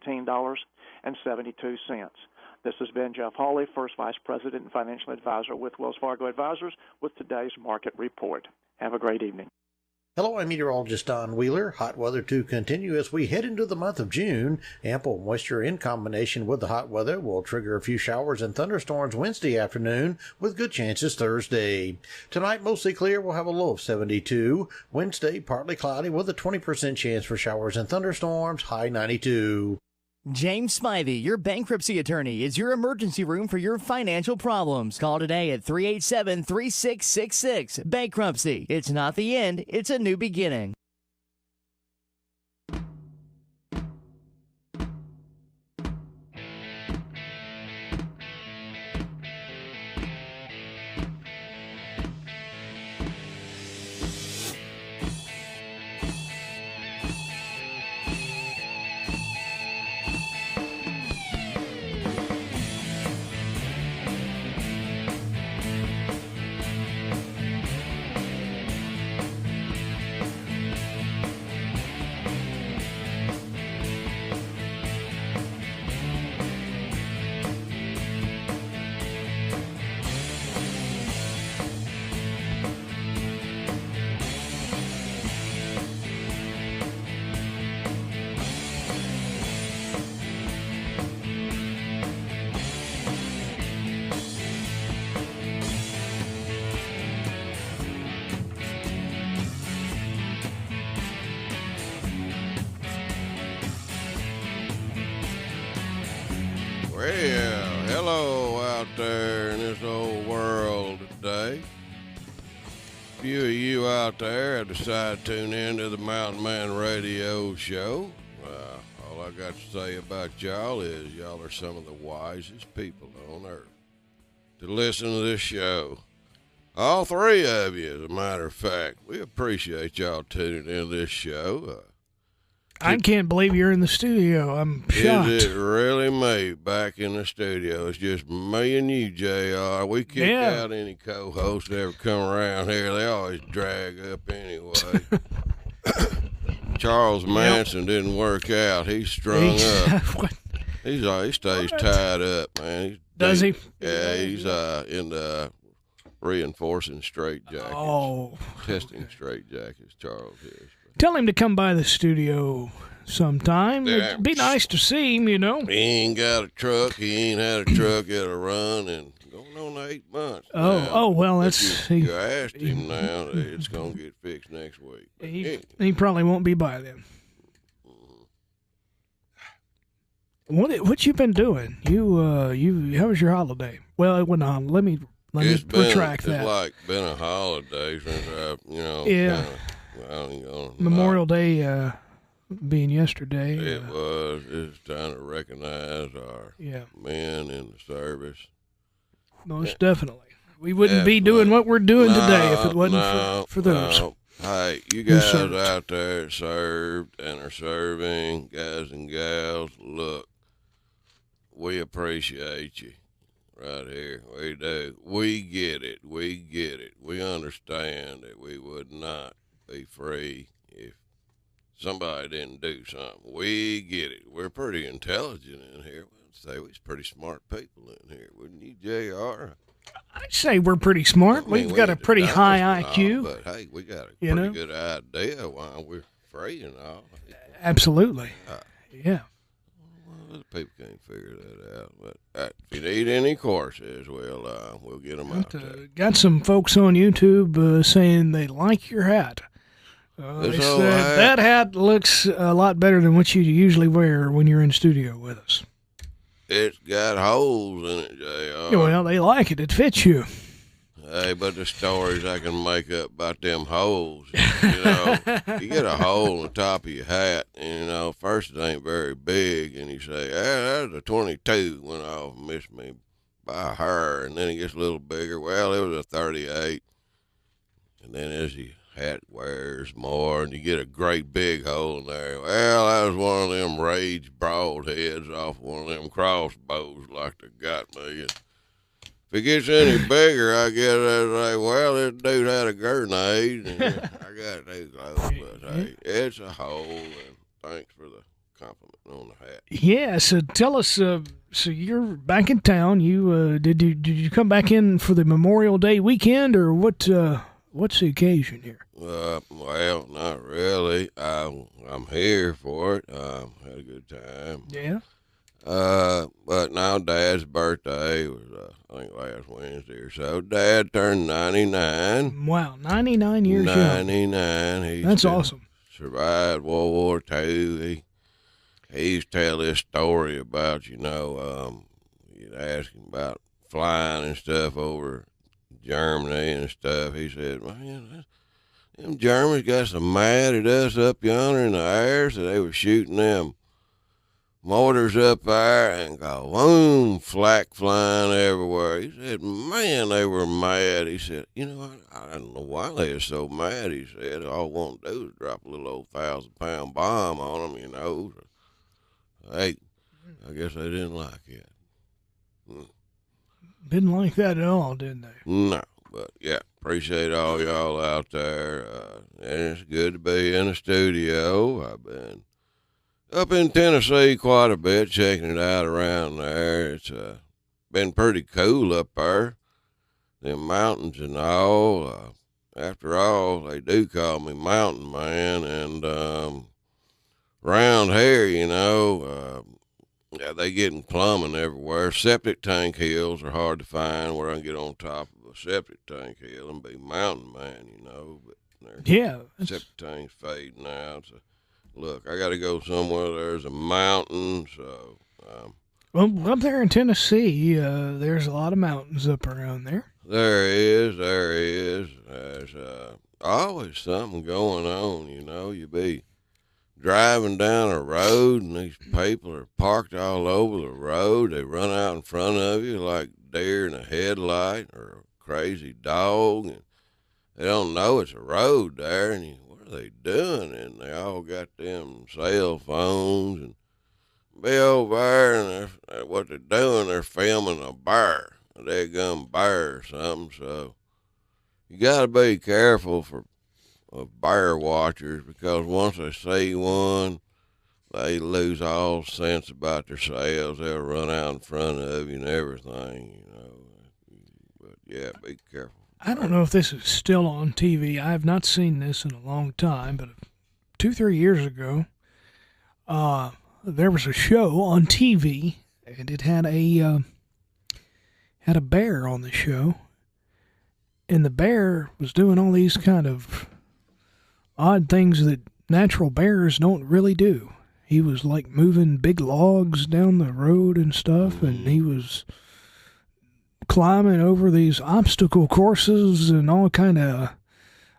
$18.72. This has been Jeff Hawley, First Vice President and Financial Advisor with Wells Fargo Advisors, with today's market report. Have a great evening. Hello, I'm meteorologist Don Wheeler. Hot weather to continue as we head into the month of June. Ample moisture in combination with the hot weather will trigger a few showers and thunderstorms Wednesday afternoon with good chances Thursday. Tonight, mostly clear. We'll have a low of 72. Wednesday, partly cloudy with a 20% chance for showers and thunderstorms, high 92. James Smythe, your bankruptcy attorney, is your emergency room for your financial problems. Call today at 387-3666. Bankruptcy. It's not the end. It's a new beginning. Well, hello out there in this old world today. A few of you out there have decided to tune in to the Mountain Man Radio Show. All I got to say about y'all is y'all are some of the wisest people on earth to listen to this show. All three of you, as a matter of fact. We appreciate y'all tuning in to this show. I can't believe you're in the studio. I'm shocked. Is it really me back in the studio? It's just me and you, JR. We kick out any co-host that ever come around here. They always drag up anyway. Charles Manson didn't work out. He's strung up. He stays tied up, man. Does he? Yeah, he's in the reinforcing straitjackets. Oh. Testing straitjackets, Charles is. Tell him to come by the studio sometime. It'd be nice to see him, you know. He ain't got a truck. He ain't had a truck at a run in going on 8 months. Well, that's... You asked him now, it's going to get fixed next week. He probably won't be by then. What you been doing? How was your holiday? Well, it wasn't on. Let me retract that. It's like been a holiday since Memorial Day being yesterday. It was. It's time to recognize our men in the service. Most definitely. We wouldn't be doing what we're doing today if it wasn't for those. No. Hey, you guys out there that served and are serving, guys and gals, look, we appreciate you. Right here, we do. We get it. We understand that we would not be free if somebody didn't do something. We get it. We're pretty intelligent in here. I'd say we're pretty smart people in here, wouldn't you, JR? I'd say we're pretty smart. We've got a pretty high IQ. But hey, we got a pretty good idea why we're free and all. Absolutely. Yeah. Well, people can't figure that out. But if you need any courses, we'll get them out there. Got some folks on YouTube saying they like your hat. They said that hat looks a lot better than what you usually wear when you're in studio with us. It's got holes in it, JR. Well, they like it. It fits you. Hey, but the stories I can make up about them holes, you get a hole in the top of your hat, and, first it ain't very big, and you say, that's a 22 went off and missed me by a hair, and then it gets a little bigger. Well, it was a 38, and then as your hat wears more, and you get a great big hole in there, well, that was one of them rage broadheads off one of them crossbows like they got me, and if it gets any bigger, I guess I'd say, well, this dude had a grenade, and I got too close, but hey, it's a hole, and thanks for the compliment on the hat. Yeah, so tell us, so you're back in town. Did you come back in for the Memorial Day weekend, or what's the occasion here? Well, not really. I'm here for it. Had a good time. Yeah. But now Dad's birthday was, I think last Wednesday or so. Dad turned 99. Wow, 99 years young. 99. That's awesome. Survived World War II. He used to tell this story about, you'd ask him about flying and stuff over Germany and stuff. He said, man, them Germans got so mad at us up yonder in the air, so they were shooting them mortars up there and go, boom, flak flying everywhere. He said, man, they were mad. He said, I don't know why they were so mad. He said, all I want to do is drop a little old 1,000-pound bomb on them, Hey, I guess they didn't like it. Didn't like that at all, didn't they? No, but yeah, appreciate all y'all out there. And it's good to be in the studio. I've been up in Tennessee quite a bit, checking it out around there. It's been pretty cool up there, them mountains and all. After all, they do call me Mountain Man, and around here, they getting plumbing everywhere. Septic tank hills are hard to find where I can get on top of a septic tank hill and be Mountain Man, But yeah, septic tanks fading out. So, look, I got to go somewhere there's a mountain, so. Well, up there in Tennessee, there's a lot of mountains up around there. There is. There's always something going on, You be driving down a road and these people are parked all over the road. They run out in front of you like deer in a headlight or a crazy dog, and they don't know it's a road there, and what are they doing? And they all got them cell phones and be over there, and what they're doing, they're filming a bear, a daggum bear or something. So you got to be careful of bear watchers, because once they see one, they lose all sense about themselves. They'll run out in front of you and everything, But yeah, be careful. I don't know if this is still on TV. I have not seen this in a long time, but 2-3 years ago, there was a show on TV, and it had a bear on the show, and the bear was doing all these kind of odd things that natural bears don't really do. He was like moving big logs down the road and stuff, and he was climbing over these obstacle courses and all kind of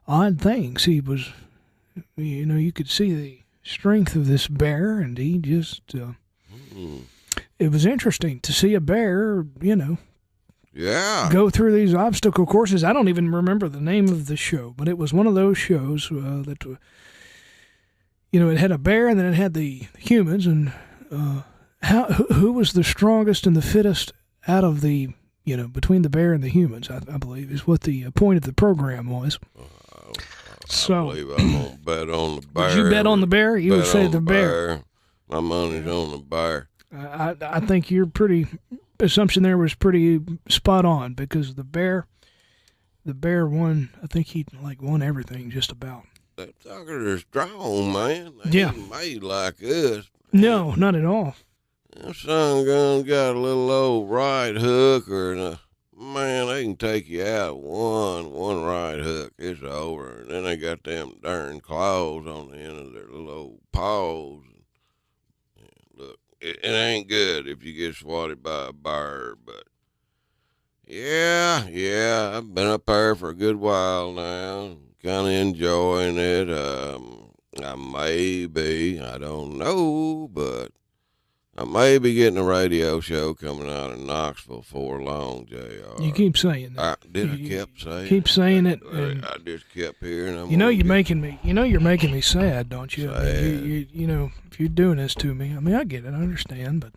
odd things. He was, you could see the strength of this bear, and he just, it was interesting to see a bear, go through these obstacle courses. I don't even remember the name of the show, but it was one of those shows that, it had a bear and then it had the humans, and who was the strongest and the fittest out of the, between the bear and the humans, I believe, is what the point of the program was. I believe I'm going to bet on the bear. Would you bet on the bear? You would say the bear. My money's on the bear. I think your assumption there was pretty spot on, because the bear won. I think he won everything just about. That sucker is strong, man. They ain't made like us. No, not at all. Them sun guns got a little old right hook, man, they can take you out one right hook. It's over. And then they got them darn claws on the end of their little old paws. Look, it ain't good if you get swatted by a bear, but yeah, I've been up there for a good while now, kind of enjoying it. I don't know, but I may be getting a radio show coming out of Knoxville before long, JR. You keep saying that. I kept saying keep saying it. I just kept hearing. You're making me sad, don't you? Sad. If you're doing this to me, I get it, I understand, but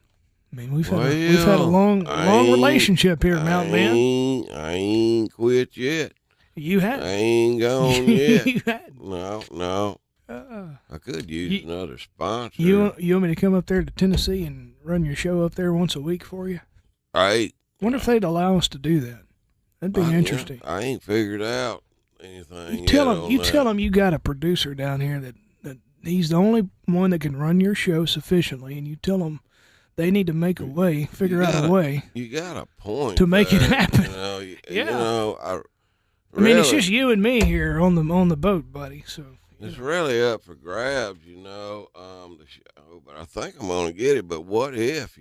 we've had a long relationship here, Mount Ben. I ain't quit yet. You had. I ain't gone yet. You had. No. I could use another sponsor. You want me to come up there to Tennessee and run your show up there once a week for you? Wonder if they'd allow us to do that. That'd be interesting. I ain't figured out anything. You tell them you got a producer down here that he's the only one that can run your show sufficiently, and you tell them they need to make a way, figure out a way. You got a point to make it happen. I mean, it's just you and me here on the boat, buddy. So it's really up for grabs, the show. But I think I'm gonna get it. But what if,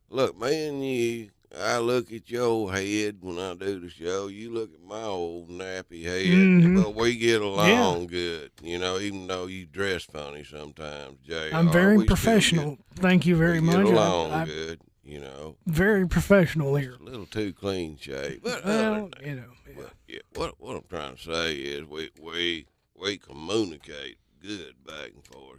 look, me and you, I look at your head when I do the show. You look at my old nappy head, but we get along good. Even though you dress funny sometimes, Jay. I'm very professional. Thank you very much. Get along good. Very professional here. A little too clean shape, but what I'm trying to say is we communicate good back and forth.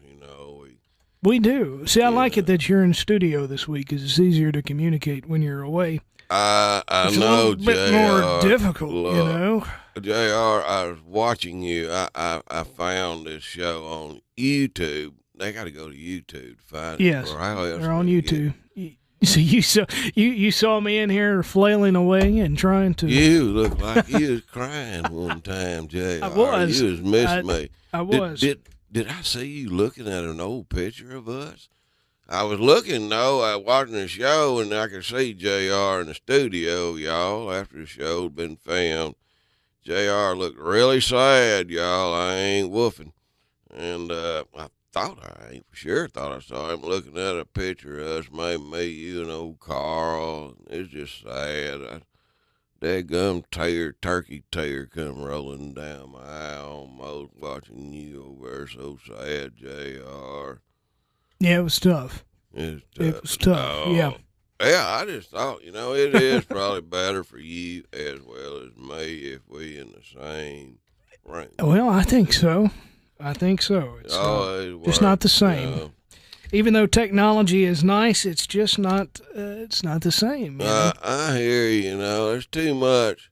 We do. See, I like it that you're in studio this week because it's easier to communicate when you're away. I it's know, a little bit more difficult, look, JR, I was watching you. I found this show on YouTube. They got to go to YouTube to find it. Yes, they're on YouTube. So you saw me in here flailing away and trying to. You look like you was crying one time, Jay. I was. You was missing me. I was. Did I see you looking at an old picture of us? I was looking, watching the show, and I could see JR in the studio, y'all, after the show had been filmed. JR looked really sad, y'all. I ain't woofing. And I thought I saw him looking at a picture of us, maybe me, you and old Carl. It's just sad. That turkey tear come rolling down my eye almost watching you over there. So sad, JR. Yeah, it was tough. It was tough, yeah. Yeah, I just thought, it is probably better for you as well as me if we in the same range. Well, I think so. It's just not the same. Even though technology is nice, it's just not. It's not the same. I hear you. There's too much.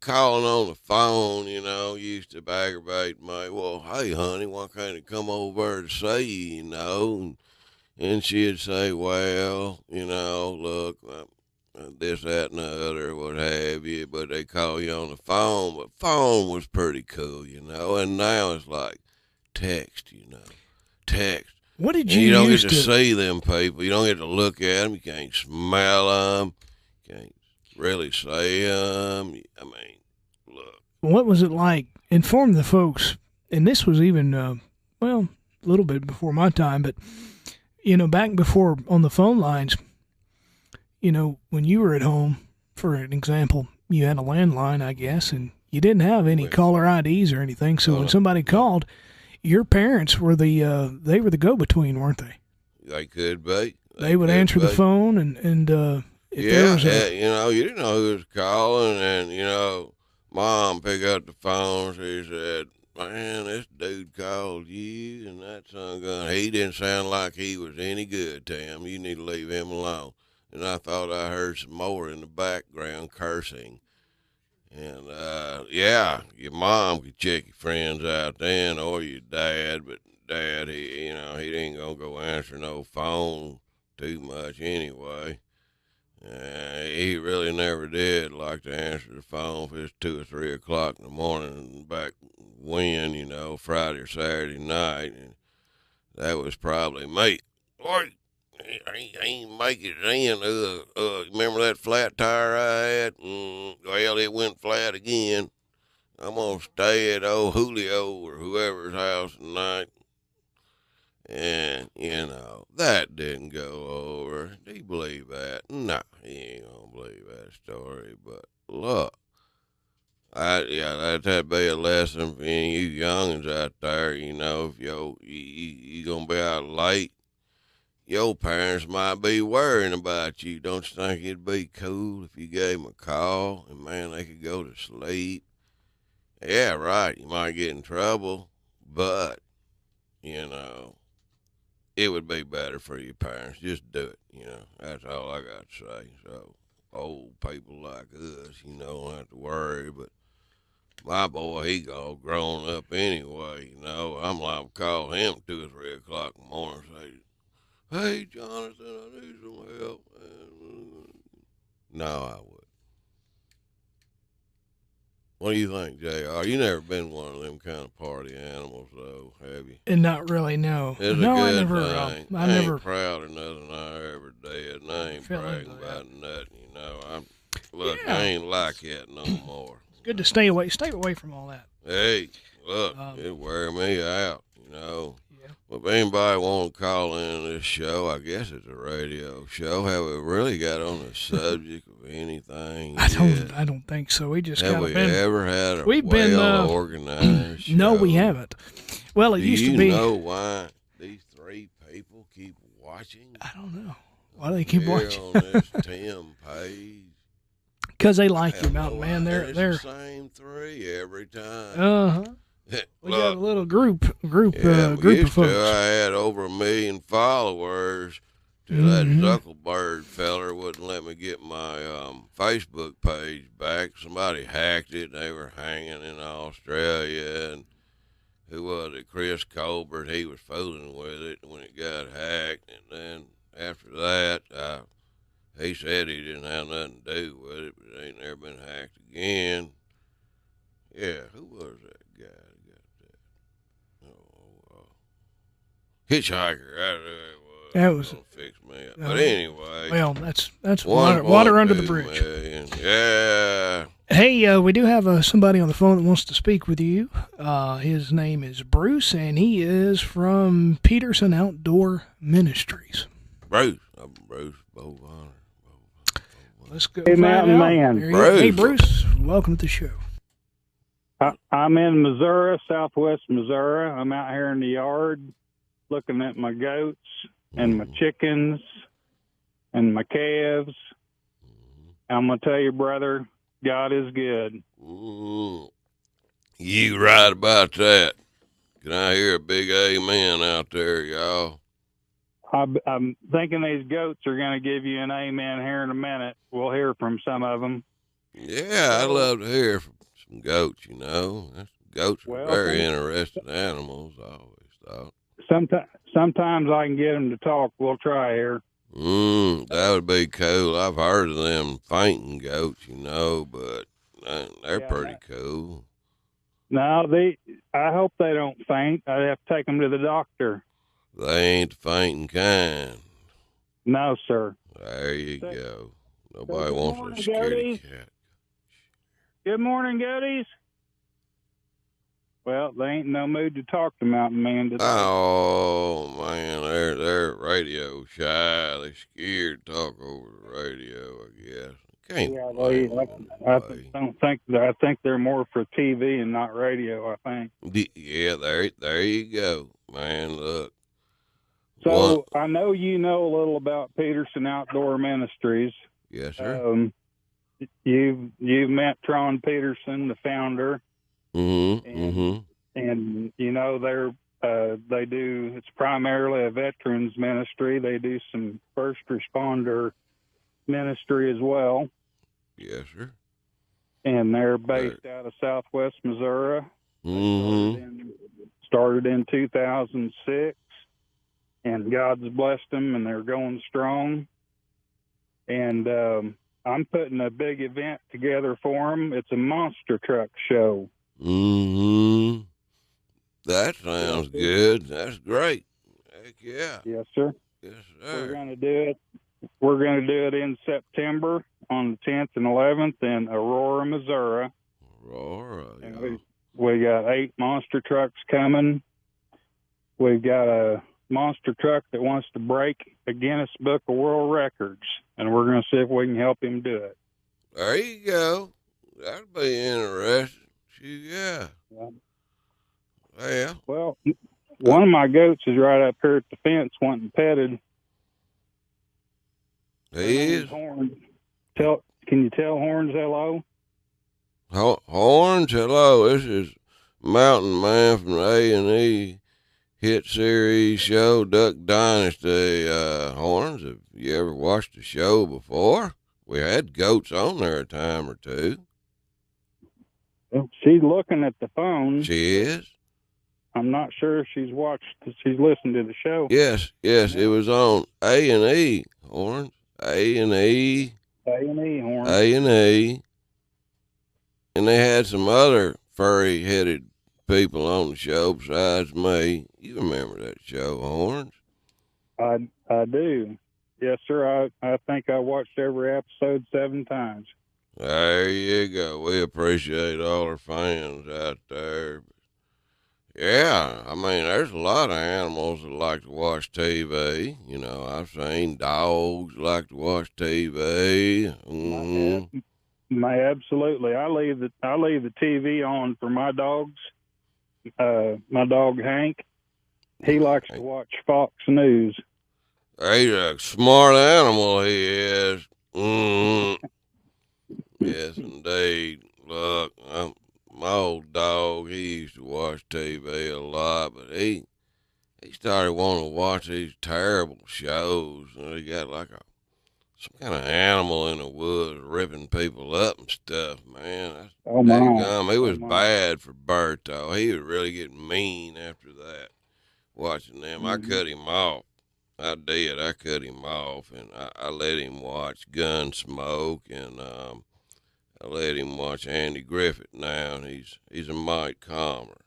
Calling on the phone. Used to aggravate me. Well, hey, honey, why can't you come over to see you? And she'd say, well, look, this, that, and the other, what have you. But they call you on the phone. But phone was pretty cool, And now it's like text, text. What did you You don't use get to see them people. You don't get to look at them. You can't smell them. You can't really see them. I mean, look. What was it like? Inform the folks. And this was even, a little bit before my time. But, back before on the phone lines, when you were at home, for an example, you had a landline, I guess, and you didn't have any caller IDs or anything. So when somebody called, your parents were the go-between, weren't they? They could be. They would answer the phone, and if there was you didn't know who was calling, and Mom picked up the phone. She said, "Man, this dude called you, and that son gun. He didn't sound like he was any good to him. You need to leave him alone." And I thought I heard some more in the background cursing. And, your mom could check your friends out then, or your dad, but Dad, he ain't gonna go answer no phone too much anyway. He really never did like to answer the phone if it's 2 or 3 o'clock in the morning back when, Friday or Saturday night. And that was probably me. Boy, I ain't make it in. Remember that flat tire I had? Well, it went flat again. I'm going to stay at old Julio or whoever's house tonight. And, that didn't go over. Do you believe that? No, he ain't going to believe that story. But look, that'd be a lesson for any of you youngins out there. If you going to be out late, your parents might be worrying about you. Don't you think it'd be cool if you gave them a call and, man, they could go to sleep? Yeah, right, you might get in trouble, but, it would be better for your parents. Just do it, That's all I got to say. So, old people like us, don't have to worry, but My boy, he all grown up anyway, you know. I'm liable to call him 2 or 3 o'clock in the morning and say, hey, Jonathan, I need some help. No, I would. What do you think, JR? You never been one of them kind of party animals, though, have you? And not really, no. It's no, a good I never. thing. I I never. ain't proud of nothing I ever did, and I ain't fell bragging into about nothing, you know. Look, Yeah. I ain't like that no more. It's good to stay away. Stay away from all that. Hey, look, it wear me out, you know. Yeah. Well, if anybody want to call in this show, I guess it's a radio show. Have we really got on the subject of anything? I don't think so. We just have we ever had a organized No, show? we haven't. Well, it used to be. Do you know why these 3 people keep watching? I don't know. Why do they keep watching? On this Tim page. Because they like you, Mountain Man. They're the same 3 every time. Uh-huh. We got a little group of folks. I had over 1 million followers till that Zuckerberg feller wouldn't let me get my Facebook page back. Somebody hacked it. They were hanging in Australia, and who was it? Chris Colbert. He was fooling with it when it got hacked, and then after that, he said he didn't have nothing to do with it, but it ain't never been hacked again. Yeah, who was that guy that got that? Hitchhiker. That was gonna fix me up. But anyway. Well, that's water under the bridge. Million. Yeah. Hey, we do have somebody on the phone that wants to speak with you. His name is Bruce, and he is from Peterson Outdoor Ministries. Bruce. I'm Bruce Boviner. Let's go. Hey, Mountain Man. Bruce. Hey, Bruce. Welcome to the show. I'm in Missouri, southwest Missouri. I'm out here in the yard looking at my goats and my chickens and my calves. I'm going to tell you, brother, God is good. You right about that. Can I hear a big amen out there, y'all? I'm thinking these goats are going to give you an amen here in a minute. We'll hear from some of them. Yeah, I'd love to hear from some goats, you know. Goats are very interesting animals, I always thought. Sometimes I can get them to talk. We'll try here. That would be cool. I've heard of them fainting goats, you know, but they're pretty cool. No, I hope they don't faint. I'd have to take them to the doctor. They ain't the fainting kind. No, sir. There you go. Nobody wants a scaredy cat. Good morning, goaties. Well, they ain't in no mood to talk to Mountain Man today. Oh, man, they're radio shy. They scared to talk over the radio, I guess. Can't blame them. I think they're more for TV and not radio, I think. Yeah, there you go, man. Look. So I know you know a little about Peterson Outdoor Ministries. Yes, sir. You've met Tron Peterson, the founder. And you know they do. It's primarily a veterans ministry. They do some first responder ministry as well. Yes, sir. And they're based out of Southwest Missouri. Started in 2006, and God's blessed them, and they're going strong. And I'm putting a big event together for them. It's a monster truck show. That sounds good. That's great. Heck yeah. Yes, sir. Yes, sir. We're going to do it in September on the 10th and 11th in Aurora, Missouri. And we got 8 monster trucks coming. We've got a monster truck that wants to break a Guinness Book of World Records, and we're going to see if we can help him do it. There you go. That'd be interesting. Yeah. Yeah. Well, one of my goats is right up here at the fence wanting petted. He is. Horns. Can you tell Horns hello? Horns, hello. This is Mountain Man from the A&E hit series show Duck Dynasty. Horns, have you ever watched the show before? We had goats on there a time or two. She's looking at the phone. She is? I'm not sure if she's listened to the show. Yes, it was on A&E, Horns. A&E. A&E, Horns. A&E. And they had some other furry-headed people on the show besides me. You remember that show, Horns? I do. Yes, sir. I think I watched every episode 7 times. There you go. We appreciate all our fans out there. Yeah, I mean, there's a lot of animals that like to watch TV. You know, I've seen dogs like to watch TV. Mm-hmm. Absolutely. I leave the TV on for my dogs. My dog Hank, he likes to watch Fox News. He's a smart animal, he is. Mm-hmm. Yes, indeed. Look, my old dog, he used to watch TV a lot, but he started wanting to watch these terrible shows. You know, he got like some kind of animal in the woods ripping people up and stuff, man. Oh, my. It was bad for Berto. He was really getting mean after that, watching them. I cut him off. I did. I cut him off, and I let him watch Gunsmoke, and I let him watch Andy Griffith now, and he's a mite calmer.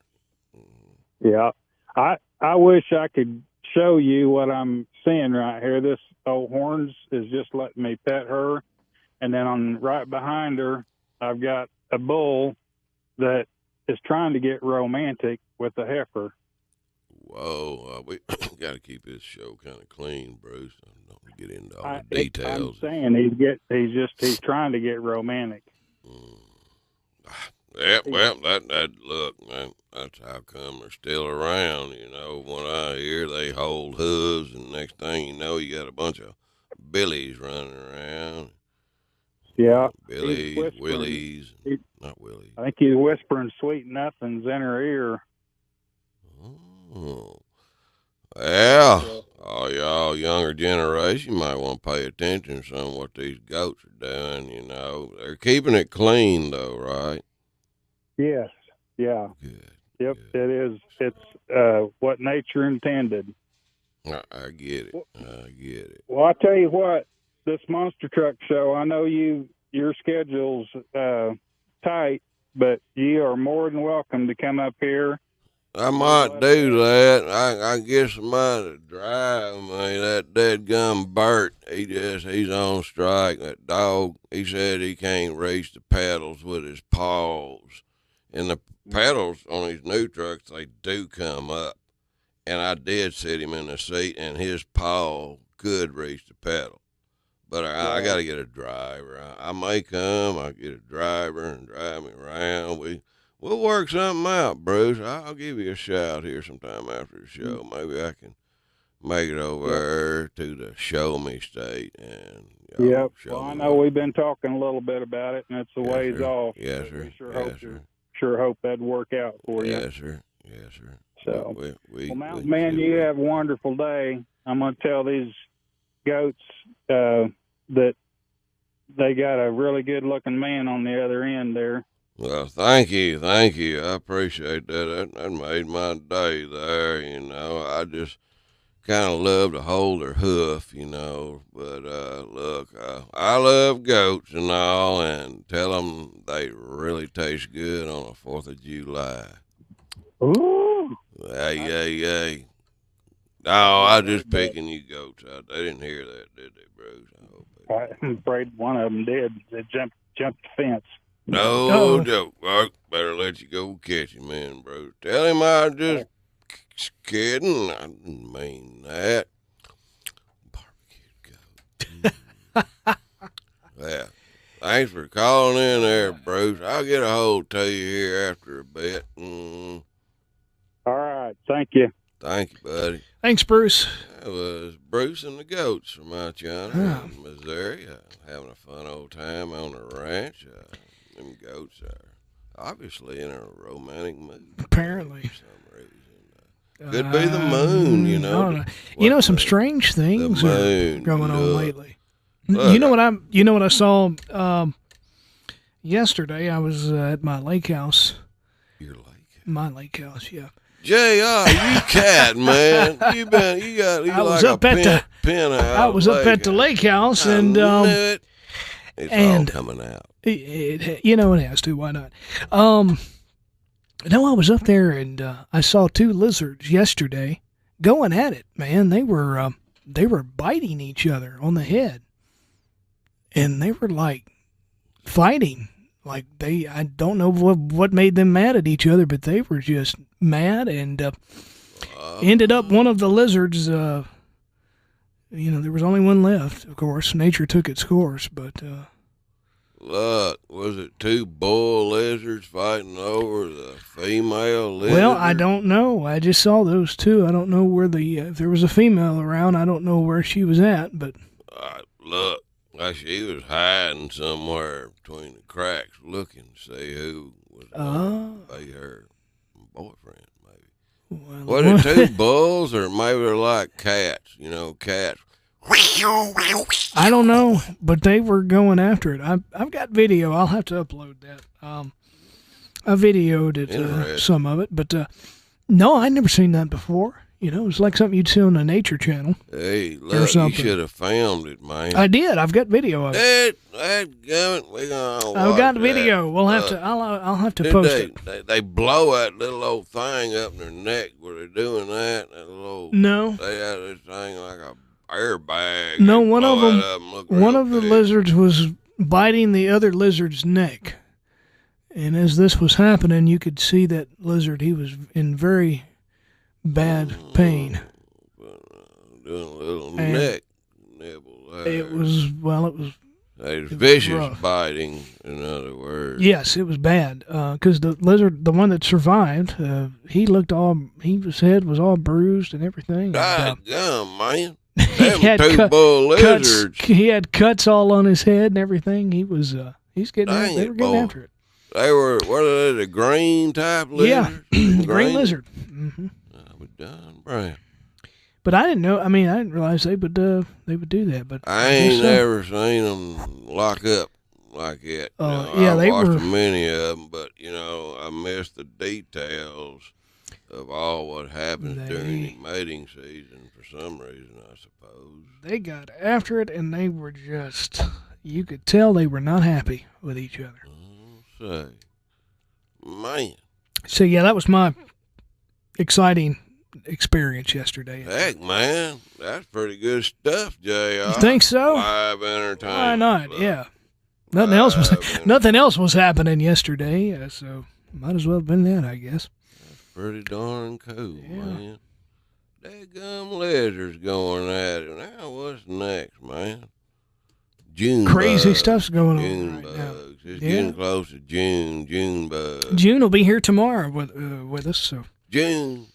Yeah. I wish I could show you what I'm seeing right here. This old Horns is just letting me pet her, and then right behind her, I've got a bull that is trying to get romantic with a heifer. Whoa, we got to keep this show kind of clean, Bruce. I don't get into all the details. I'm saying he's trying to get romantic. Yeah, well, that look, man, that's how come they're still around. You know, when I hear they hold hooves, and next thing you know, you got a bunch of Billies running around. Yeah, Billies, Willies, not Willies. I think he's whispering sweet nothings in her ear. Oh, well, all y'all younger generation might want to pay attention to some of what these goats are doing. You know, they're keeping it clean, though, right? Yes. Yeah. Good. Yep. Good. It is. It's what nature intended. I get it. I get it. Well, I tell you what, this monster truck show, I know your schedule's tight, but you are more than welcome to come up here. I might do that. I get somebody to drive me. That deadgum Bert, he's on strike. That dog, he said he can't reach the pedals with his paws. And the pedals on these new trucks, they do come up. And I did sit him in the seat, and his paw could reach the pedal. But I got to get a driver. I may come, I'll get a driver and drive me around. We'll work something out, Bruce. I'll give you a shout here sometime after the show. Maybe I can make it over to the Show Me State. And yep. Well, I know we've been talking a little bit about it, and it's a ways off. Yes, sir. We sure hope that'd work out for you. Yes, sir. Yes, sir. So, well, Mountain Man, you have a wonderful day. I'm going to tell these goats that they got a really good-looking man on the other end there. Well, thank you. I appreciate that. That made my day there, you know. I just kind of love to hold their hoof, you know. But, look, I love goats and all, and tell them they really taste good on the 4th of July. Ooh. Hey. No, I just picking you goats out. They didn't hear that, did they, Bruce? I hope I'm afraid one of them did. They jumped the fence. No joke. I better let you go catch him, man, bro. Tell him I was just kidding. I didn't mean that. Barbecue goat. Yeah. Thanks for calling in there, Bruce. I'll get a hold to you here after a bit. All right. Thank you. Thank you, buddy. Thanks, Bruce. That was Bruce and the goats from out yonder in Missouri. Having a fun old time on the ranch. Them goats are obviously in a romantic mood. Apparently. For some reason. Could be the moon, you know. I don't know. You know, some strange things are going on lately. Look, you know what I saw yesterday I was at my lake house. Your lake? My lake house, yeah. JR, you cat, man. You was like up at the penthouse. I was up at the lake house, and it's and all coming out. It has to. Why not? No, I was up there and I saw two lizards yesterday going at it. Man, they were biting each other on the head, and they were like fighting. Like I don't know what made them mad at each other, but they were just mad, and ended up one of the lizards. There was only one left. Of course, nature took its course, but. Look, was it two bull lizards fighting over the female lizard? Well, I don't know. I just saw those two. I don't know where if there was a female around. I don't know where she was at, but. Look, like she was hiding somewhere between the cracks looking to see who was going to be her boyfriend, maybe. Well, Was it two bulls, or maybe they're like cats, cats? I don't know, but they were going after it. I've got video. I'll have to upload that. I videoed it, some of it, but no, I'd never seen that before. It was like something you'd see on the Nature Channel. Hey, look, you should have filmed it, man. I did. I've got video of it. I've got video. We'll have to. I'll have to post it. They blow that little old thing up in their neck. Were they doing that? No. They had this thing like a airbag. No, one of them. One of the lizards was biting the other lizard's neck, and as this was happening, you could see that lizard. He was in very bad pain. Doing a little neck nibble there. It was vicious rough. Biting, in other words. Yes, it was bad. Because the lizard, the one that survived, his head was all bruised and everything. God damn, man. He had bull lizards. He had cuts all on his head and everything. They were getting after it. They were, what are they, the green type lizards? Yeah, green lizard. Mm-hmm. We're done, Brian. But I didn't know. I mean, I didn't realize they would do that. But I ain't never seen them lock up like that. They watched were many of them, but I missed the details of all what happens during the mating season for some reason, I suppose. They got after it, and they were you could tell they were not happy with each other. Say, man. So, yeah, that was my exciting experience yesterday. Heck, man, that's pretty good stuff, JR. You think so? Live entertainment. Why not? Yeah. Nothing else was happening yesterday, so might as well have been that, I guess. That's pretty darn cool, man. Daggum lizards going at it. Now, what's next, man? June Crazy bugs. stuff's going on June right bugs. now. It's getting close to June. June bugs. June will be here tomorrow with us. So June.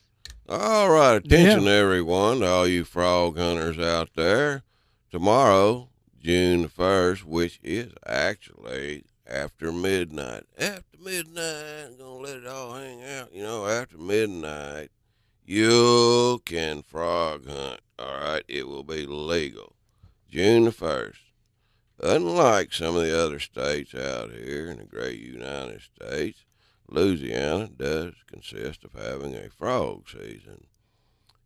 All right, attention everyone, to all you frog hunters out there. Tomorrow, June the 1st, which is actually after midnight. After midnight, I'm going to let it all hang out. After midnight, you can frog hunt. All right, it will be legal. June the 1st. Unlike some of the other states out here in the great United States, Louisiana does consist of having a frog season,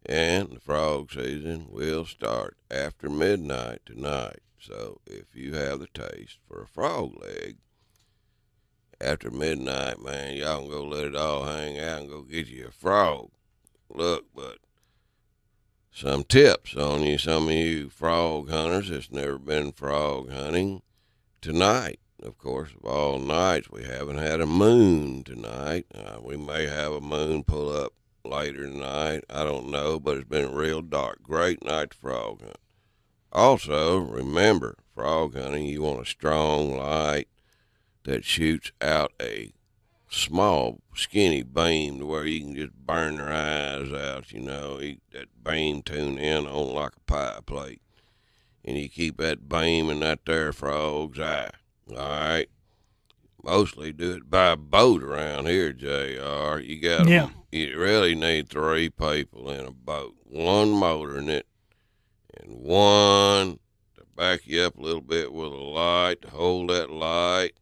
and the frog season will start after midnight tonight. So if you have the taste for a frog leg after midnight, man, y'all can go let it all hang out and go get you a frog. Look, but some tips on you, some of you frog hunters that's never been frog hunting. Tonight, of course, of all nights, we haven't had a moon tonight. We may have a moon pull up later tonight. I don't know, but it's been real dark. Great night to frog hunt. Also, remember, frog hunting, you want a strong light that shoots out a small, skinny beam to where you can just burn their eyes out, that beam tune in on like a pie plate. And you keep that beam in that there frog's eye. All right. Mostly do it by boat around here, JR. You really need 3 people in a boat. One motoring it and one to back you up a little bit with a light, to hold that light.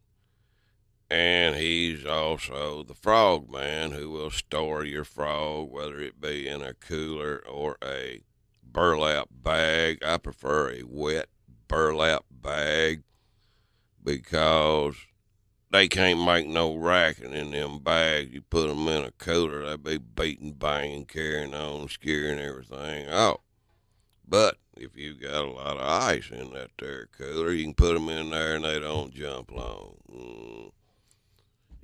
And he's also the frog man who will store your frog, whether it be in a cooler or a burlap bag. I prefer a wet burlap bag because they can't make no racket in them bags. You put them in a cooler, they be beating, banging, carrying on, scaring everything out. But if you got a lot of ice in that there cooler, you can put them in there and they don't jump long.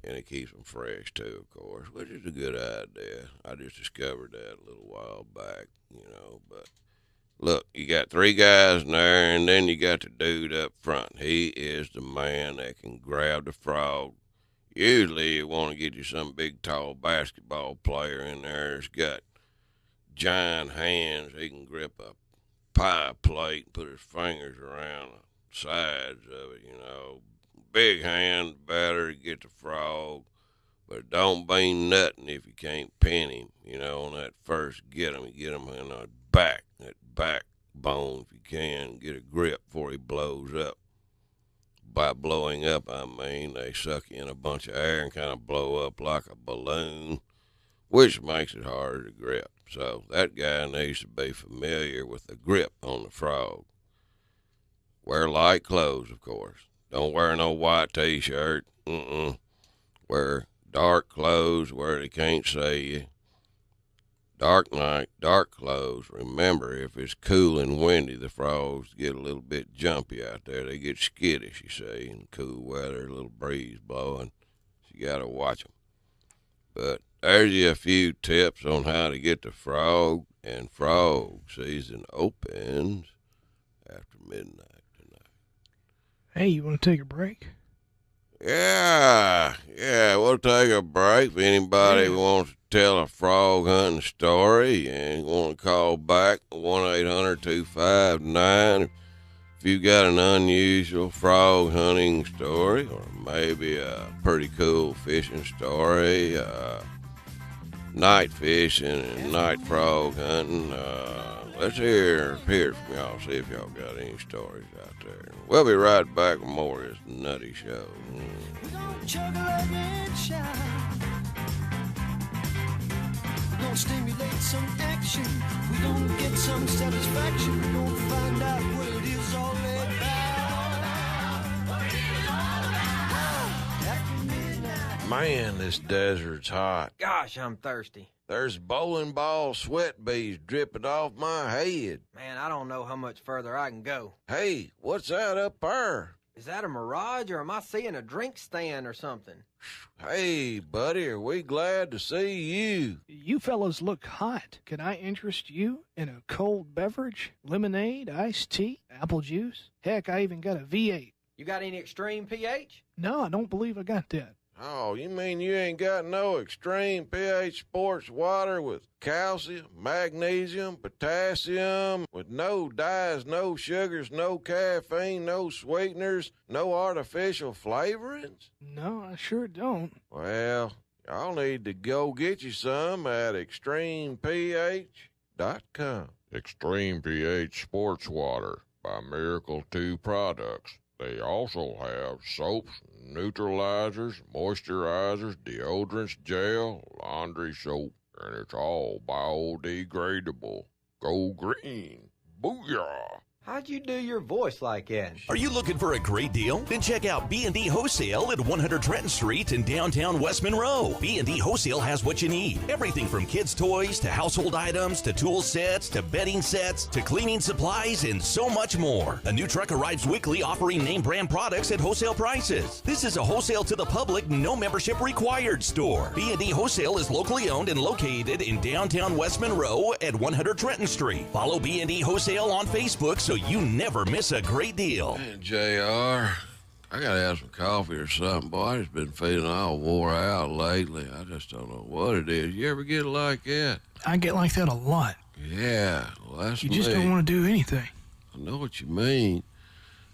And it keeps them fresh too, of course, which is a good idea. I just discovered that a little while back, but look, you got 3 guys in there, and then you got the dude up front. He is the man that can grab the frog. Usually you want to get you some big, tall basketball player in there that's got giant hands. He can grip a pie plate and put his fingers around the sides of it, Big hand, better to get the frog, but don't be nutting if you can't pin him, on that first get him. You get him in the back, that backbone if you can, get a grip before he blows up. By blowing up, I mean they suck you in a bunch of air and kind of blow up like a balloon, which makes it harder to grip. So that guy needs to be familiar with the grip on the frog. Wear light clothes, of course. Don't wear no white T-shirt. Wear dark clothes where they can't see you. Dark night, dark clothes. Remember, if it's cool and windy, the frogs get a little bit jumpy out there. They get skittish, you see, in cool weather, a little breeze blowing. So you got to watch them. But there's you a few tips on how to get the frog, and frog season opens after midnight. Hey, you want to take a break? Yeah, we'll take a break. If anybody wants to tell a frog hunting story and want to call back, 1-800-259. If you got an unusual frog hunting story, or maybe a pretty cool fishing story, night fishing and night frog hunting, let's hear from y'all, see if y'all got any stories out there. We'll be right back with more of this nutty show. We're gonna chug like and shout. We're gonna stimulate some action. We're gonna get some satisfaction. We're gonna find out what it is all about. After midnight. Man, this desert's hot. Gosh, I'm thirsty. There's bowling ball sweat beads dripping off my head. Man, I don't know how much further I can go. Hey, what's that up there? Is that a mirage, or am I seeing a drink stand or something? Hey, buddy, are we glad to see you? You fellas look hot. Can I interest you in a cold beverage? Lemonade, iced tea, apple juice? Heck, I even got a V8. You got any extreme pH? No, I don't believe I got that. Oh, you mean you ain't got no extreme pH sports water with calcium, magnesium, potassium, with no dyes, no sugars, no caffeine, no sweeteners, no artificial flavorings? No, I sure don't. Well, y'all need to go get you some at extremeph.com. Extreme pH Sports Water by Miracle 2 Products. They also have soaps, neutralizers, moisturizers, deodorants, gel, laundry soap, and it's all biodegradable. Go green. Booyah! How'd you do your voice like that? Are you looking for a great deal? Then check out B&D Wholesale at 100 Trenton Street in downtown West Monroe. B&D Wholesale has what you need. Everything from kids' toys to household items to tool sets to bedding sets to cleaning supplies and so much more. A new truck arrives weekly offering name brand products at wholesale prices. This is a wholesale to the public, no membership required store. B&D Wholesale is locally owned and located in downtown West Monroe at 100 Trenton Street. Follow B&D Wholesale on Facebook so you never miss a great deal. Hey, JR, I gotta have some coffee or something. Boy, I just been feeling all wore out lately. I just don't know what it is. You ever get like that? I get like that a lot. Yeah, well, that's You me. just don't want to do anything. I know what you mean.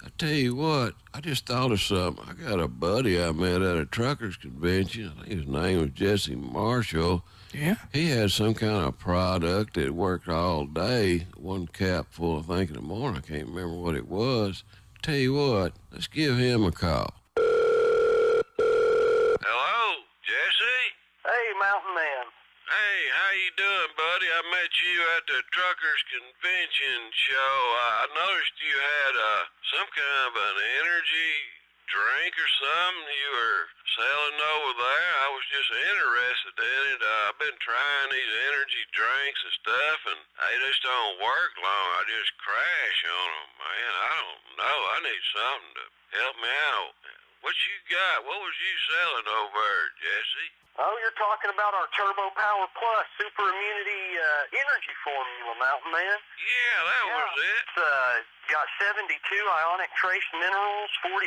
I tell you what, I just thought of something. I got a buddy I met at a truckers convention. I think his name was Jesse Marshall. Yeah? He had some kind of product that worked all day. One cap full, I think, in the morning. I can't remember what it was. Tell you what, let's give him a call. you at the Truckers Convention show, I noticed you had some kind of an energy drink or something you were selling over there. I was just interested in it. I've been trying these energy drinks and stuff, and they just don't work long. I just crash on them, man. I don't know. I need something to help me out. What you got? What was you selling over there, Jesse? Oh, you're talking about our Turbo Power Plus Super Immunity Energy Formula, Mountain Man? Yeah, that was it. It's got 72 ionic trace minerals, 46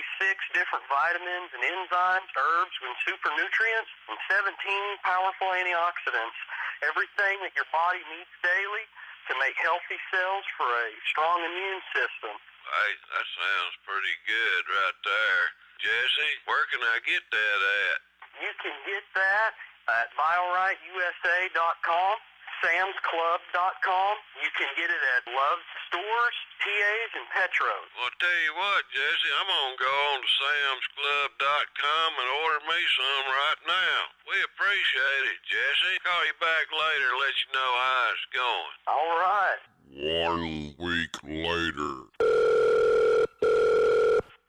different vitamins and enzymes, herbs, and super nutrients, and 17 powerful antioxidants. Everything that your body needs daily to make healthy cells for a strong immune system. Hey, that sounds pretty good right there. Jesse, where can I get that at? You can get that at BioRightUSA.com, SamsClub.com. You can get it at Love's stores, TAs, and Petros. Well, tell you what, Jesse, I'm going to go on to SamsClub.com and order me some right now. We appreciate it, Jesse. Call you back later and let you know how it's going. All right. 1 week later.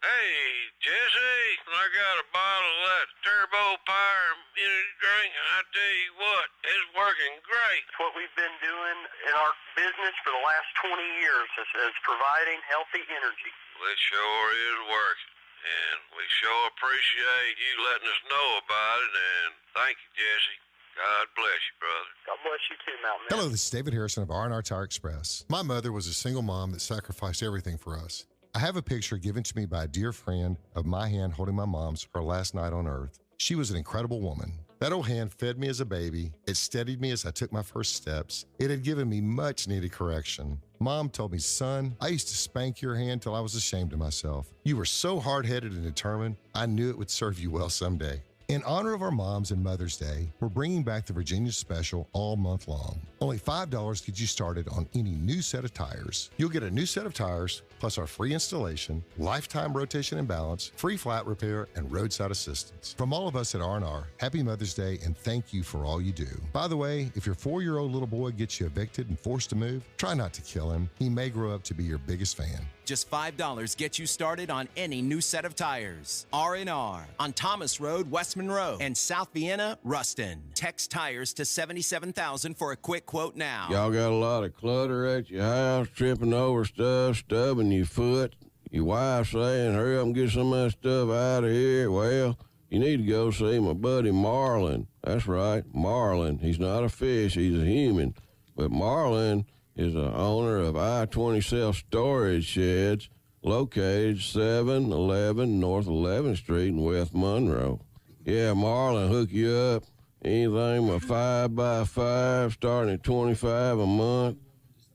Hey, Jesse, I got a bottle of that Turbo Power energy drink, and I tell you what, it's working great. It's what we've been doing in our business for the last 20 years is providing healthy energy. Well, it sure is working, and we sure appreciate you letting us know about it, and thank you, Jesse. God bless you, brother. God bless you too, Mountain Man. Hello, this is David Harrison of R&R Tire Express. My mother was a single mom that sacrificed everything for us. I have a picture given to me by a dear friend of my hand holding my mom's her last night on earth. She was an incredible woman. That old hand fed me as a baby. It steadied me as I took my first steps. It had given me much needed correction. Mom told me, son, I used to spank your hand till I was ashamed of myself. You were so hard-headed and determined, I knew it would serve you well someday. In honor of our moms and Mother's Day, we're bringing back the Virginia Special all month long. Only $5 gets you started on any new set of tires. You'll get a new set of tires, plus our free installation, lifetime rotation and balance, free flat repair, and roadside assistance. From all of us at R&R, happy Mother's Day and thank you for all you do. By the way, if your 4-year-old little boy gets you evicted and forced to move, try not to kill him. He may grow up to be your biggest fan. Just $5 gets you started on any new set of tires. R&R on Thomas Road, West Monroe, and South Vienna, Ruston. Text tires to 77,000 for a quick quote now. Y'all got a lot of clutter at your house, tripping over stuff, stubbing your foot. Your wife saying, hurry up and get some of that stuff out of here. Well, you need to go see my buddy Marlin. That's right, Marlin. He's not a fish, he's a human. But Marlin is the owner of I-20 self-storage sheds located 711 North 11th Street in West Monroe. Yeah, Marlin hook you up. Anything with 5x5 starting at $25 a month.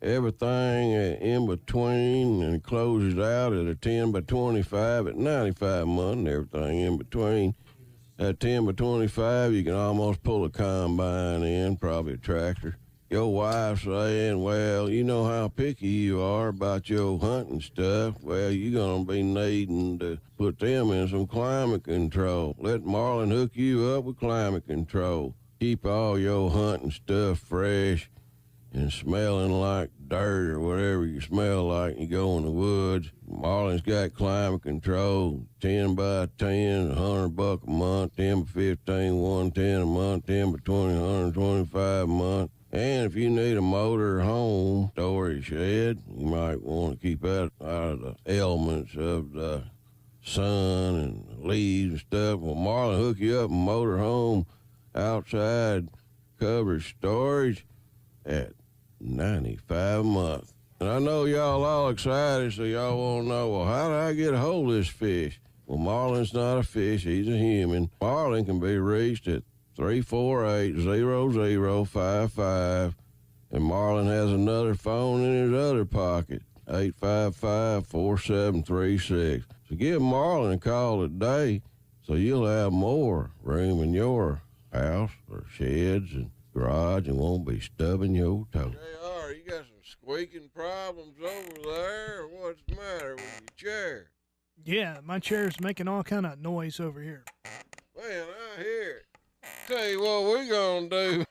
Everything in between, and closes out at a 10x25 at $95 a month, and everything in between. At 10x25, you can almost pull a combine in, probably a tractor. Your wife saying, well, you know how picky you are about your hunting stuff. Well, you're going to be needing to put them in some climate control. Let Marlin hook you up with climate control. Keep all your hunting stuff fresh and smelling like dirt or whatever you smell like when you go in the woods. Marlin's got climate control, 10x10, $100 a month, 10x15, $110 a month, 10x20, $125 a month. And if you need a motor home storage shed, you might want to keep that out of the elements of the sun and leaves and stuff. Well, Marlin hook you up a motor home outside covered storage at $95 a month. And I know y'all all excited, so y'all want to know, well, how do I get a hold of this fish? Well, Marlin's not a fish, he's a human. Marlin can be reached at 348-0055, and Marlin has another phone in his other pocket, 855-4736. So give Marlin a call today so you'll have more room in your house or sheds and garage and won't be stubbing your toe. JR, you got some squeaking problems over there? What's the matter with your chair? Yeah, my chair's making all kind of noise over here. Man, I hear it. Tell you what we're gonna do.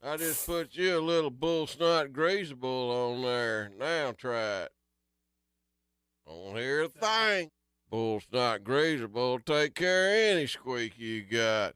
I just put you a little bull snot greasable on there. Now try it. Don't hear a thing. Bull snot greasable take care of any squeak you got.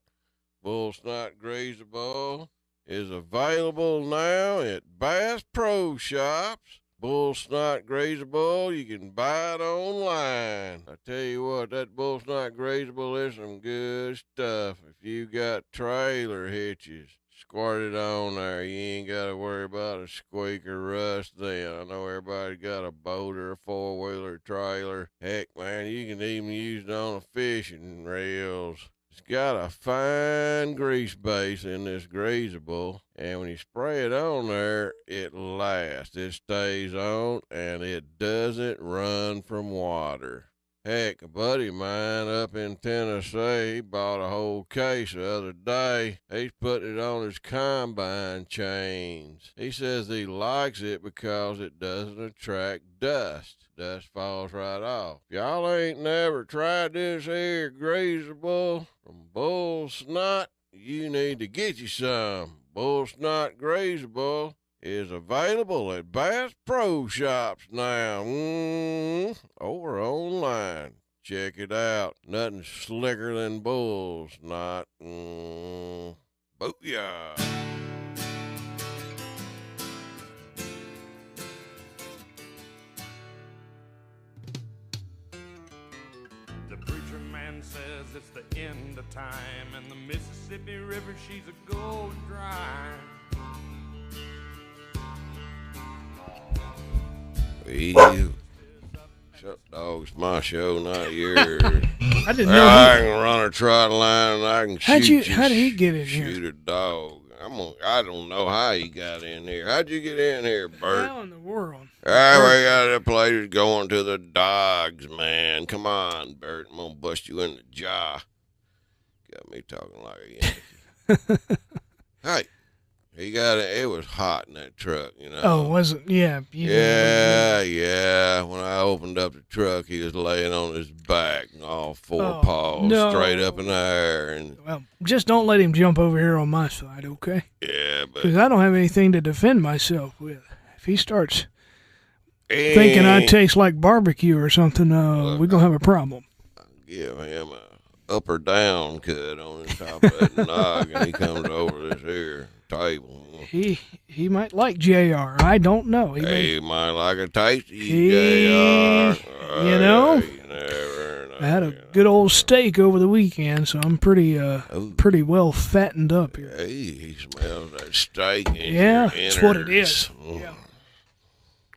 Bull snot greasable is available now at Bass Pro Shops. Bull snot greasable, you can buy it online. I tell you what, that bull snot greasable is some good stuff. If you got trailer hitches, squirt it on there. You ain't got to worry about a squeak or rust then. I know everybody got a boat or a four-wheeler trailer. Heck, man, you can even use it on a fishing reels. It's got a fine grease base in this greasable, and when you spray it on there, it lasts. It stays on, and it doesn't run from water. Heck, a buddy of mine up in Tennessee, he bought a whole case the other day. He's putting it on his combine chains. He says he likes it because it doesn't attract dust. Dust falls right off. Y'all ain't never tried this here greasable from Bull Snot? You need to get you some. Bull Snot greasable is available at Bass Pro Shops now. Or online. Check it out. Nothing slicker than Bull Snot. Booyah. The preacher man says it's the end of time, and the Mississippi River, she's a gold dry. You. Shut dog's my show, not yours. I didn't know. I can run a trot line and I can shoot you. How'd he get in here? Shoot a dog. I don't know how he got in here. How'd you get in here, Bert? How in the world? All right, we got the place going to the dogs, man. Come on, Bert. I'm going to bust you in the jaw. Got me talking like a Yankee. Hey. It was hot in that truck, you know. Oh, was it? Yeah. Yeah. When I opened up the truck, he was laying on his back, all four paws, straight up in the air. And well, just don't let him jump over here on my side, okay? Yeah, but because I don't have anything to defend myself with. If he starts thinking I taste like barbecue or something, we're gonna have a problem. I'll give him a up or down cut on the top of that nog, and he comes over this here table. He might like JR. I don't know. He might like a tasty JR. You know? You never know. I had a good old steak over the weekend, so I'm pretty well fattened up here. Hey, he smells that steak in yeah, your that's what it is. Yeah.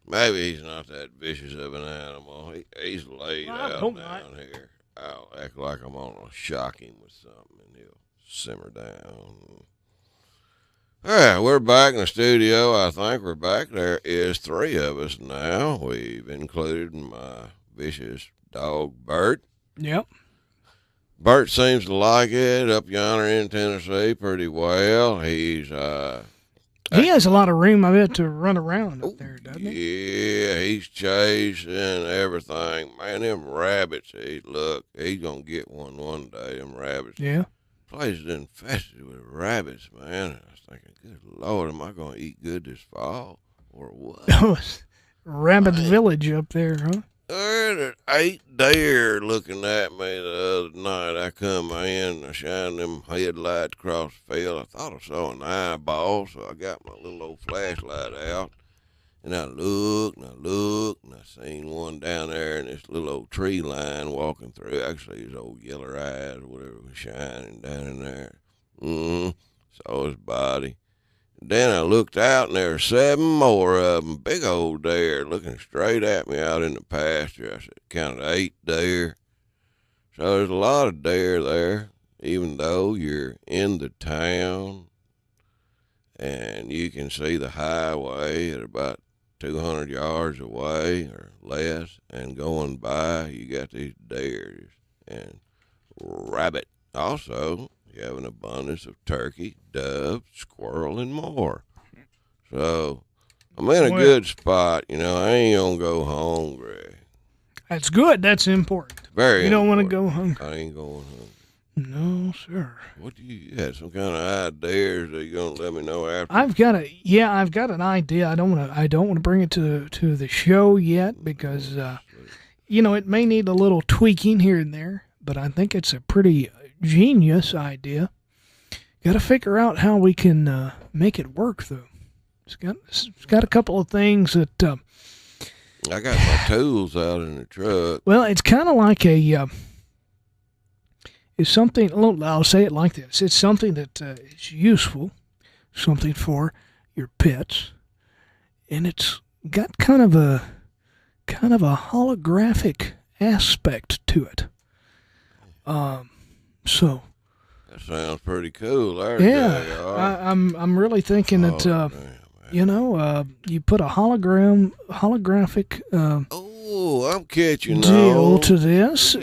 Maybe he's not that vicious of an animal. He's laid out down here. I'll act like I'm gonna shock him with something, and he'll simmer down. All right, we're back in the studio. I think we're back. There is 3 of us now. We've included my vicious dog, Bert. Yep. Bert seems to like it up yonder in Tennessee pretty well. He has a lot of room, I bet, to run around up there, doesn't he? Yeah, he's chasing everything. Man, them rabbits, he's going to get one day, them rabbits. Yeah. Place is infested with rabbits, man. I was thinking, good Lord, am I going to eat good this fall or what? Rabbit Village up there, huh? There's 8 deer looking at me the other night. I come in, I shined them headlights across the field. I thought I saw an eyeball, so I got my little old flashlight out. And I looked, and I seen one down there in this little old tree line walking through. Actually, his old yeller eyes or whatever was shining down in there. Saw his body. Then I looked out, and there were 7 more of them, big old deer, looking straight at me out in the pasture. I said, counted 8 deer. So there's a lot of deer there, even though you're in the town, and you can see the highway at about 200 yards away or less, and going by, you got these deer and rabbit. Also, you have an abundance of turkey, dove, squirrel, and more. So I'm in a good spot. You know, I ain't going to go hungry. That's good. That's important. Very You don't want to important. go hungry. I ain't going hungry. No, sir. What do you had some kind of ideas that you're gonna let me know after? I've got an idea. I don't want to bring it to the show yet because it may need a little tweaking here and there, but I think it's a pretty genius idea. Got to figure out how we can make it work though. It's got a couple of things that I got my tools out in the truck. Well, it's kind of like it's something. I'll say it like this: it's something that is useful, something for your pets, and it's got kind of a holographic aspect to it. So. That sounds pretty cool. Yeah, I'm really thinking that you put a holographic. I'm catching deal on to this,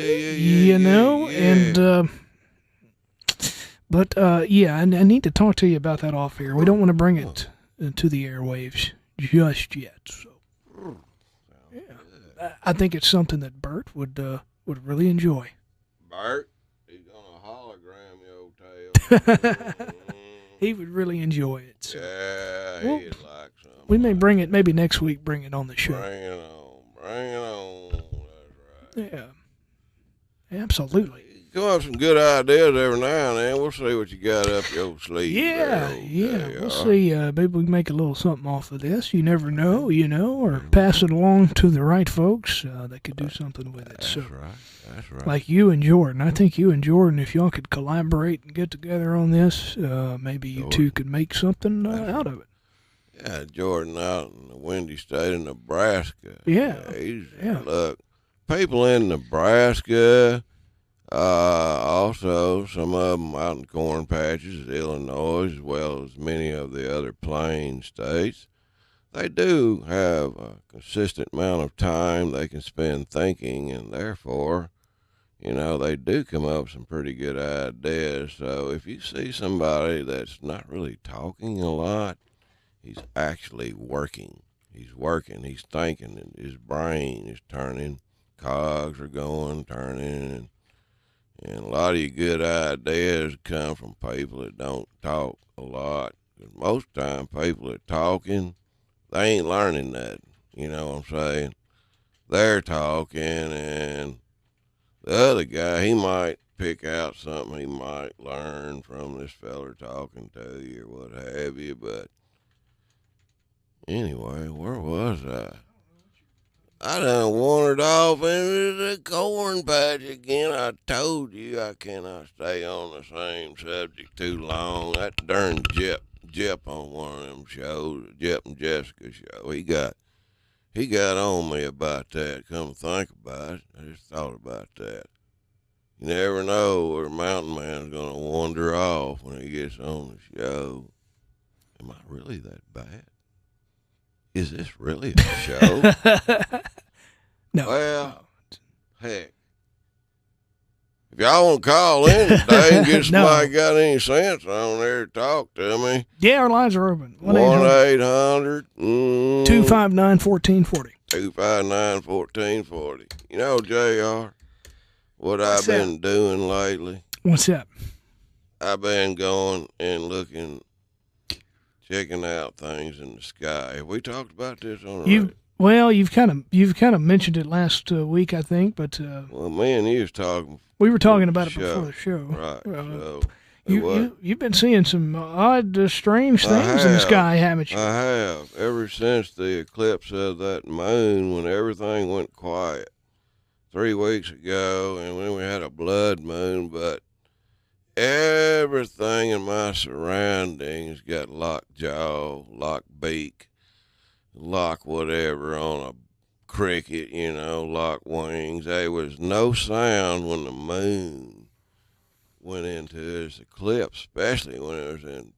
but I need to talk to you about that off here. We don't want to bring it to the airwaves just yet. So, yeah, I think it's something that Bert would really enjoy. Bert, he's gonna hologram your tail. He would really enjoy it. So. Yeah, he'd like some. We may bring it maybe next week. Bring it on the show. Bring it on. That's right. Yeah, absolutely. Come up with some good ideas every now and then. We'll see what you got up your sleeve. Yeah. We'll see. Maybe we can make a little something off of this. You never know, or pass it along to the right folks that could do something with it. That's right. Like you and Jordan. I think you and Jordan, if y'all could collaborate and get together on this, maybe you two could make something out of it. Yeah, Jordan out in the windy state of Nebraska. Yeah. Look, people in Nebraska, also some of them out in corn patches, Illinois, as well as many of the other plain states, they do have a consistent amount of time they can spend thinking, and therefore, they do come up with some pretty good ideas. So if you see somebody that's not really talking a lot, he's actually working. He's thinking, and his brain is turning, cogs are going, turning, and a lot of your good ideas come from people that don't talk a lot. Most time, people that talking, they ain't learning nothing. You know what I'm saying? They're talking, and the other guy, he might pick out something he might learn from this feller talking to you or what have you, but anyway, where was I? I done wandered off into the corn patch again. I told you I cannot stay on the same subject too long. That darn Jep on one of them shows, Jep and Jessica show, he got on me about that. Come to think about it, I just thought about that. You never know where a mountain man's going to wander off when he gets on the show. Am I really that bad? Is this really a show? No. Well, heck. If y'all want to call in today and get somebody got any sense on there to talk to me. Yeah, our lines are open. 1-800 259-1440. 259-1440. You know, JR, what I've been doing lately? What's that? I've been going and looking, checking out things in the sky. Have we talked about this on the radio? Well, you've kind of mentioned it last week, I think, but well, me and you was talking. We were talking about it before the show, right? So you've been seeing some odd, strange things in the sky, haven't you? I have. Ever since the eclipse of that moon, when everything went quiet 3 weeks ago, and when we had a blood moon, but everything in my surroundings got locked jaw, locked beak, lock whatever on a cricket, lock wings. There was no sound when the moon went into its eclipse, especially when it was in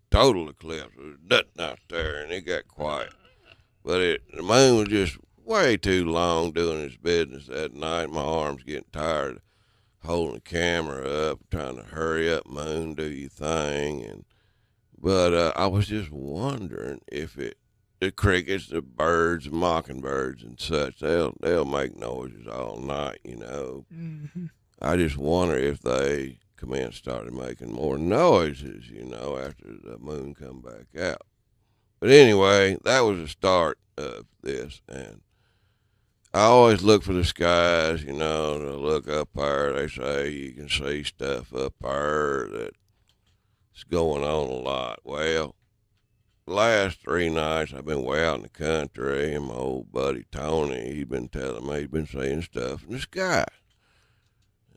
total eclipse. It was nothing out there, and it got quiet. But the moon was just way too long doing its business that night. My arm's getting tired of holding the camera up, trying to hurry up, moon, do your thing. But I was just wondering if the crickets, the birds, mockingbirds and such, they'll make noises all night, Mm-hmm. I just wonder if they started making more noises, after the moon come back out. But anyway, that was the start of this, and I always look for the skies, to look up there. They say you can see stuff up there that's going on a lot. Well, the last 3 nights I've been way out in the country, and my old buddy Tony, he'd been telling me he'd been seeing stuff in the sky.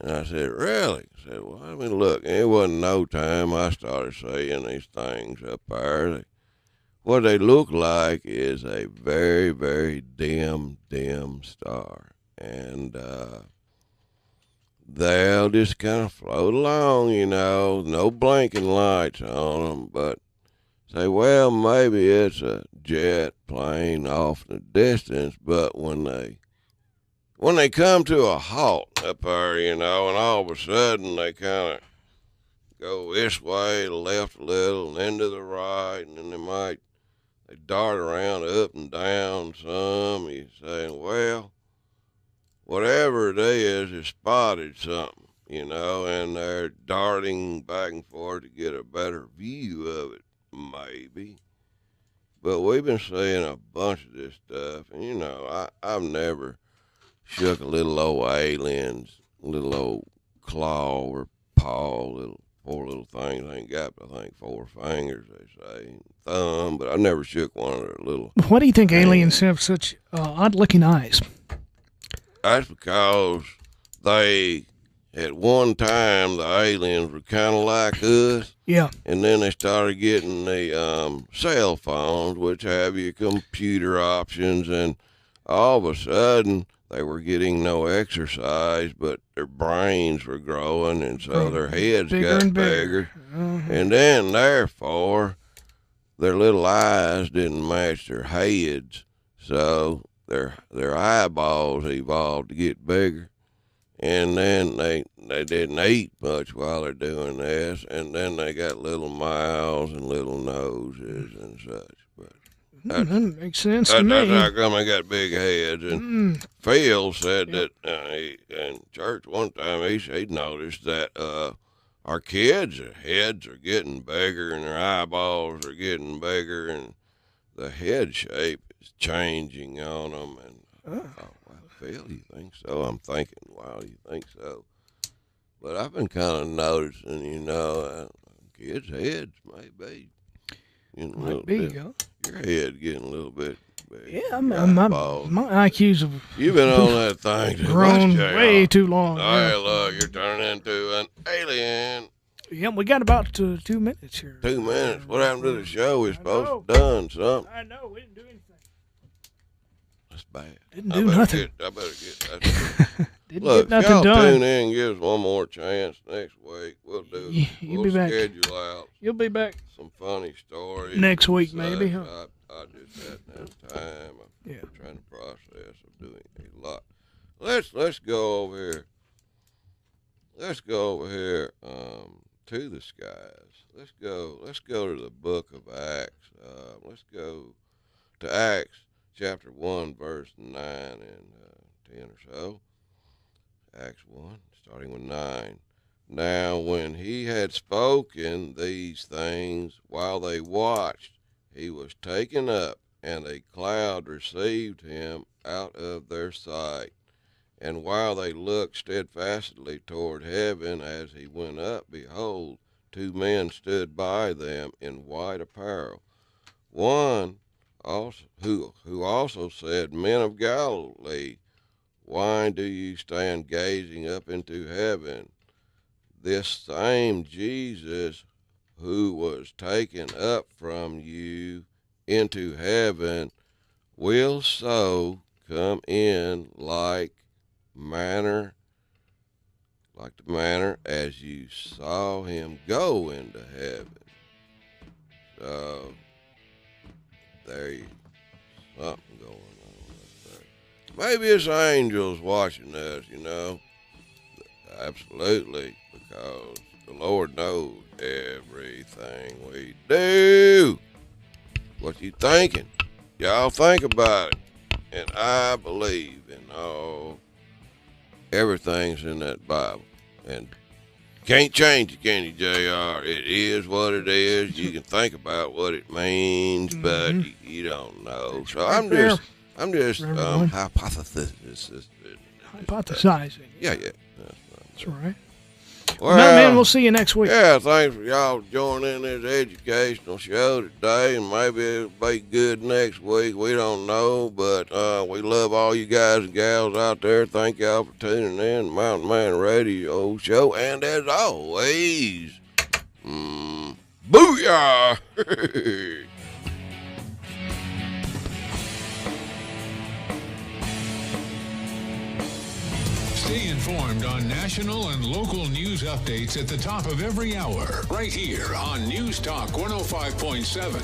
And I said, really? I said, well, I mean, look, it wasn't no time I started seeing these things up there. What they look like is a very, very dim star. And they'll just kind of float along, no blinking lights on them, but say, well, maybe it's a jet plane off in the distance, but when they come to a halt up there, and all of a sudden they kind of go this way, left a little, and then to the right, and then they dart around up and down some. You're saying, well, whatever it is, it spotted something, and they're darting back and forth to get a better view of it, maybe. But we've been seeing a bunch of this stuff, and, I've never shook a little old alien's little old claw or paw, poor little things ain't got, I think, 4 fingers, they say, thumb, but I never shook one of their little. Why do you think aliens have such odd-looking eyes? That's because at one time, the aliens were kind of like us. Yeah. And then they started getting the cell phones, which have your computer options, and all of a sudden, they were getting no exercise, but their brains were growing, and so their heads got bigger. And then, therefore, their little eyes didn't match their heads, so their eyeballs evolved to get bigger. And then they didn't eat much while they're doing this, and then they got little mouths and little noses and such. But that makes sense to me. That's how come they got big heads. And Phil said that in church one time, he noticed that our kids' heads are getting bigger and their eyeballs are getting bigger and the head shape is changing on them. And Phil, you think so? I'm thinking, wow, you think so? But I've been kind of noticing, kids' heads may be getting a little bit. Your head getting a little bit big. Yeah, my IQ's have You've been on that thing grown way too long. Hey, look, you're turning into an alien. Yeah, we got about 2 minutes here. 2 minutes? What happened to the show? We're supposed to have done something. I know, we didn't do anything. That's bad. Didn't do nothing. I better get that. Didn't Look, get nothing if y'all done. tune in and give us one more chance next week, we'll You'll be back. Schedule out. You'll be back. Some funny stories. Next week, maybe, huh? I just hadn't had time. Yeah. I'm trying to process of doing a lot. Let's go over here. Let's go over here to the skies. Let's go to the book of Acts. Let's go to Acts chapter 1, verse 9 and 10 or so. Acts 1, starting with 9. Now when he had spoken these things while they watched, he was taken up, and a cloud received him out of their sight. And while they looked steadfastly toward heaven as he went up, behold, 2 men stood by them in white apparel. One also, who also said, Men of Galilee, why do you stand gazing up into heaven? This same Jesus who was taken up from you into heaven will so come in like the manner as you saw him go into heaven. So there's something going on up there. Maybe it's angels watching us, Absolutely, because the Lord knows everything we do. What you thinking? Y'all think about it. And I believe in everything's in that Bible. And Can't change it, can you, JR? It is what it is. You can think about what it means, but you don't know. So I'm just hypothesizing. Yeah. That's right. Well, man, we'll see you next week. Yeah, thanks for y'all joining this educational show today, and maybe it'll be good next week. We don't know, but we love all you guys and gals out there. Thank y'all for tuning in to Mountain Man Radio Show, and as always, booyah! Stay informed on national and local news updates at the top of every hour, right here on News Talk 105.7.